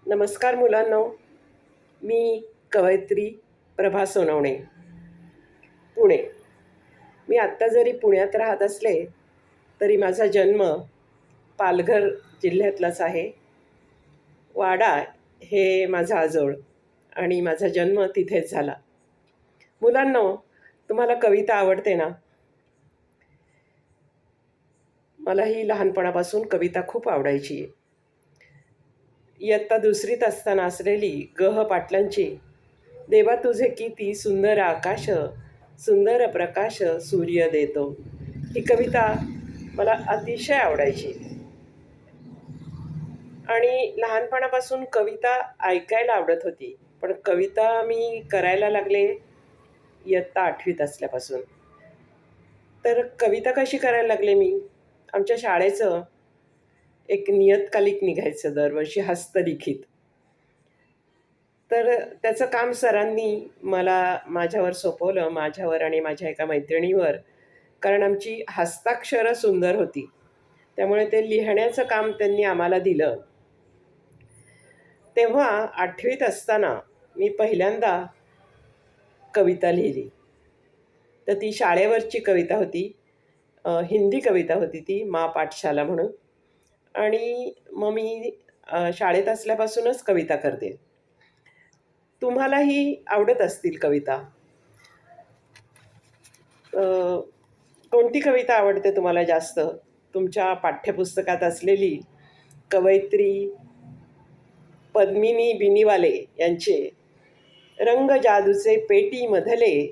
नमस्कार मुलांनो, मी कवयित्री प्रभा सोनवणे, पुणे. मी आत्ता जरी पुण्यात राहत असले तरी माझा जन्म पालघर जिल्ह्यातलाच आहे. वाडा हे माझं आजोळ आणि माझा जन्म तिथेच झाला. मुलांनो, तुम्हाला कविता आवडते ना? मलाही लहानपणापासून कविता खूप आवडायची. इयत्ता दुसरीत असताना असलेली ग. पाटलांची "देवा तुझे किती सुंदर आकाश, सुंदर प्रकाश सूर्य देतो", ही कविता मला अतिशय आवडायची. आणि लहानपणापासून कविता ऐकायला आवडत होती, पण कविता मी करायला लागले इयत्ता 8वीत असल्यापासून. तर कविता कशी करायला लागले मी? आमच्या शाळेचं एक नियतकालिक निघायचं दरवर्षी हस्तलिखित. तर त्याचं काम सरांनी माझ्यावर सोपवलं, माझ्यावर आणि माझ्या एका मैत्रिणीवर. कारण आमची हस्ताक्षरं सुंदर होती. त्यामुळे ते लिहिण्याचं काम त्यांनी आम्हाला दिलं. तेव्हा 8वीत असताना मी पहिल्यांदा कविता लिहिली. तर ती शाळेवरची कविता होती. हिंदी कविता होती ती, माँ पाठशाला म्हणून. आणि मग मी शाळेत असल्यापासूनच कविता करते. तुम्हालाही आवडत असतील कविता. कोणती कविता आवडते तुम्हाला जास्त? तुमच्या पाठ्यपुस्तकात असलेली कवयित्री पद्मिनी बिनीवाले यांचे रंग जादूचे पेटीमधले,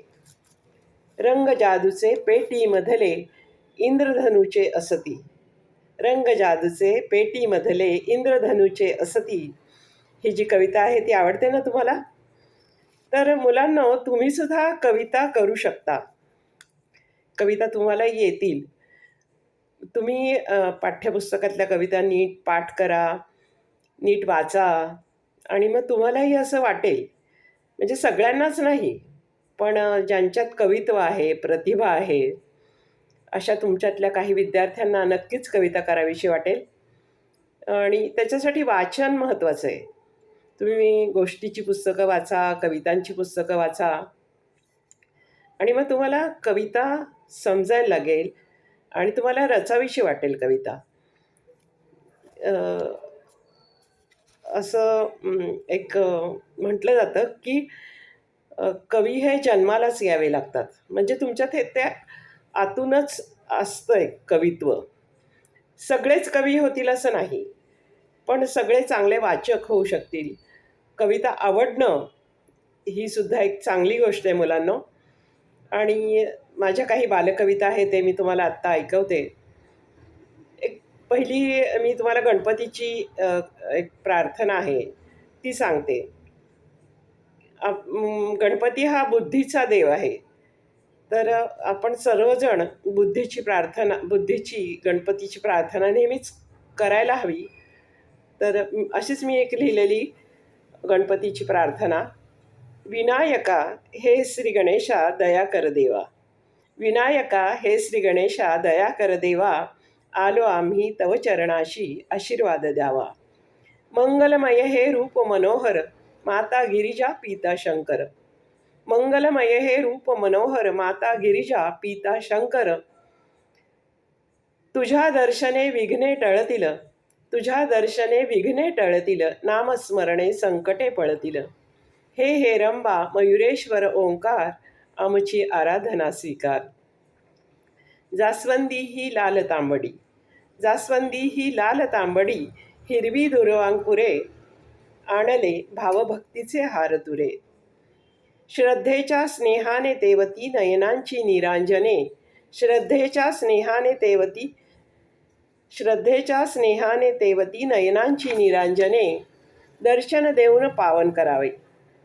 रंग जादूचे पेटीमधले इंद्रधनुचे असती, रंग जादूचे पेटीमधले इंद्रधनुचे असती, ही जी कविता आहे ती आवडते ना तुम्हाला? तर मुलांनो, तुम्ही सुद्धा कविता करू शकता. कविता तुम्हाला येतील. तुम्ही पाठ्यपुस्तकातल्या कविता नीट पाठ करा, नीट वाचा आणि मग तुम्हालाही असं वाटेल. म्हणजे सगळ्यांनाच नाही, पण ज्यांच्यात कवित्व आहे, प्रतिभा आहे, अशा तुमच्यातल्या काही विद्यार्थ्यांना नक्कीच कविता करावीशी वाटेल. आणि त्याच्यासाठी वाचन महत्त्वाचं आहे. तुम्ही गोष्टीची पुस्तकं वाचा, कवितांची पुस्तकं वाचा आणि मग तुम्हाला कविता समजायला लागेल आणि तुम्हाला रचावीशी वाटेल कविता. असं एक म्हटलं जातं की कवी हे जन्मालाच यावे लागतात. म्हणजे तुमच्यात हे त्या आतूनच असतं एक कवित्व. सगळेच कवी होतील असं नाही, पण सगळे चांगले वाचक होऊ शकतील. कविता आवडणं ही सुद्धा एक चांगली गोष्ट आहे मुलांनो. आणि माझ्या काही बालकविता आहेत, ते मी तुम्हाला आत्ता ऐकवते. एक पहिली मी तुम्हाला गणपतीची एक प्रार्थना आहे ती सांगते. गणपती हा बुद्धीचा देव आहे. तर आपण सर्वजण बुद्धीची गणपतीची प्रार्थना नेहमीच करायला हवी. तर अशीच मी एक लिहिलेली गणपतीची प्रार्थना. विनायका हे श्री गणेशा दया कर देवा, विनायका हे श्री गणेशा दया कर देवा, आलो आम्ही तव चरणाशी आशीर्वाद द्यावा. मंगलमय हे रूप मनोहर, माता गिरिजा पिता शंकर, मंगलमय हे रूप मनोहर, माता गिरिजा पिता शंकर. तुझ्या दर्शने विघ्ने टळतील, तुझ्या दर्शने विघ्ने टळतील, नामस्मरणे संकटे पळतील. हे हेरंबा मयुरेश्वर ओंकार, आमची आराधना स्वीकार. जास्वंदी ही लाल तांबडी, जास्वंदी ही लाल तांबडी, हिरवी दुर्वांकुरे, आणले भावभक्तीचे हार तुरे. श्रद्धेच्या स्नेहाने तेवती नयनांची निरांजने, श्रद्धेच्या स्नेहाने तेवती, श्रद्धेच्या स्नेहाने तेवती नयनांची निरांजने. दर्शन देऊन पावन करावे,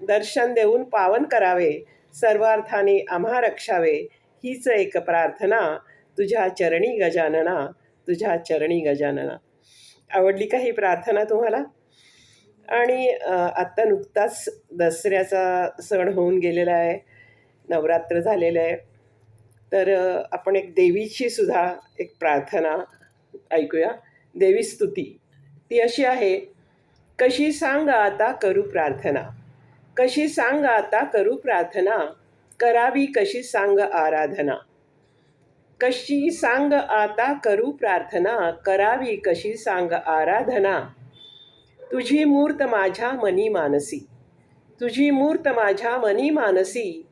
दर्शन देऊन पावन करावे, सर्वार्थाने आम्हा रक्षावे, हीच एक प्रार्थना तुझ्या चरणी गजानना, तुझ्या चरणी गजानना. आवडली का ही प्रार्थना तुम्हाला? आणि आत्ता नुकताच दसऱ्याचा सण होऊन गेलेला आहे, नवरात्र झालेलं आहे. तर आपण एक देवीची सुद्धा एक प्रार्थना ऐकूया, देवी स्तुती. ती अशी आहे. कशी सांग आता करू प्रार्थना, कशी सांग आता करू प्रार्थना, करावी कशी सांग आराधना. कशी सांग आता करू प्रार्थना, करावी कशी सांग आराधना. तुझी मूर्त माझ्या मनी मानसी, तुझी मूर्त माझ्या मनी मानसी,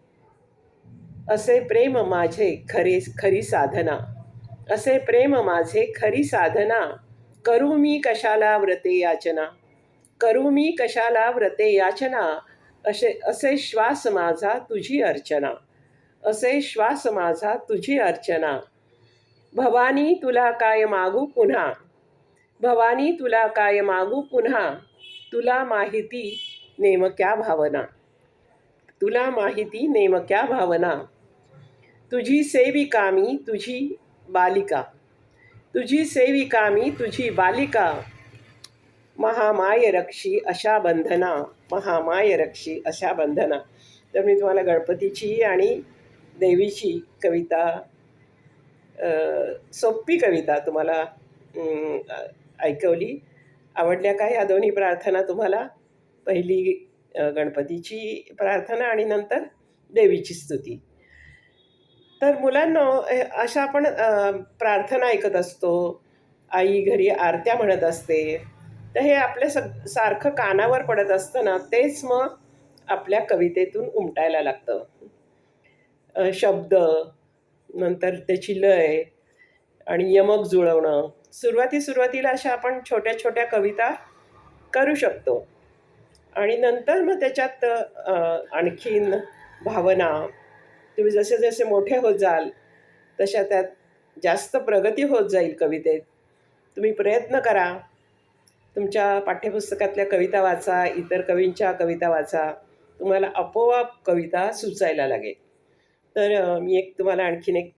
असे प्रेम माझे खरी साधना, असे प्रेम माझे खरी साधना. करू मी कशाला व्रते याचना, करू मी कशाला व्रते याचना, असे श्वास माझा तुझी अर्चना, असे श्वास माझा तुझी अर्चना. भवानी तुला काय मागू पुन्हा, भवानी तुला काय मागू पुन्हा, तुला माहिती नेमक्या भावना, तुला माहिती नेमक्या भावना. तुझी सेविका मी तुझी बालिका, तुझी सेविका मी तुझी बालिका. महामाय रक्षी अशा बंधना, महामाय रक्षी अशा बंधना. तर मी तुम्हाला गणपतीची आणि देवीची कविता, सोपी कविता तुम्हाला ऐकवली. आवडल्या का या दोन्ही प्रार्थना तुम्हाला? पहिली गणपतीची प्रार्थना आणि नंतर देवीची स्तुती. तर मुलांनो, अशा आपण प्रार्थना ऐकत असतो, आई घरी आरत्या म्हणत असते, तर हे आपल्या सारखं कानावर पडत असतं ना, तेच मग आपल्या कवितेतून उमटायला लागतं. शब्द, नंतर त्याची लय आणि यमक जुळवणं. सुरुवातीला अशा आपण छोट्या छोट्या कविता करू शकतो आणि नंतर मग त्याच्यात आणखीन भावना. तुम्ही जसे जसे मोठे होत जाल तशा त्यात जास्त प्रगती होत जाईल कवितेत. तुम्ही प्रयत्न करा, तुमच्या पाठ्यपुस्तकातल्या कविता वाचा, इतर कवींच्या कविता वाचा, तुम्हाला आपोआप कविता सुचायला लागेल. तर मी तुम्हाला आणखीन एक